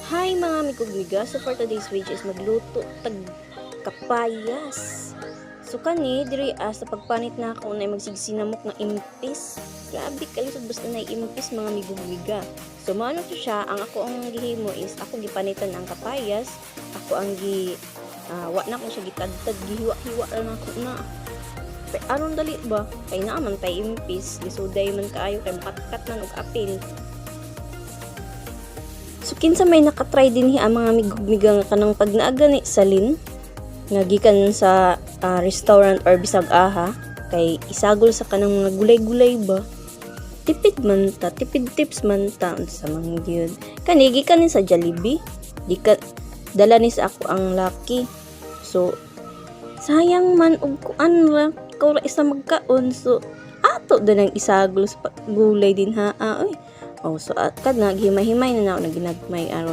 Hi mga mikog-miga, so for today's video is magluto tag kapayas. So kani diri sa pagpanit na ako na magsigsinamok nga impis. Grabe kalisod basta na impis mga migog-miga. So maano to siya, ang ako ang gihimo is ako gipanitan ang kapayas, ako ang wa na ko siya gitadtad gihiwa-hiwa lang ako na. Aron dali ba? Kay naman tay impis, lisuday man kaayo kay makatkat man og apil. So kinsa may nakatry din ang mga migug-miga nga kanang pag naagani salin nga gikan sa restaurant or bisag aha kay isagol sa kanang mga gulay-gulay ba. Tipid man ta, tipid tips man ta sa mga gyud. Kani gikan sa Jollibee, dala ni sa ako ang Lucky. So sayang man og kuan ra ikaw ra isa magkaon, so ato din ang isagol sa gulay din ha. Oy. Oh, so kad na himay-himay na ako naginagmay aron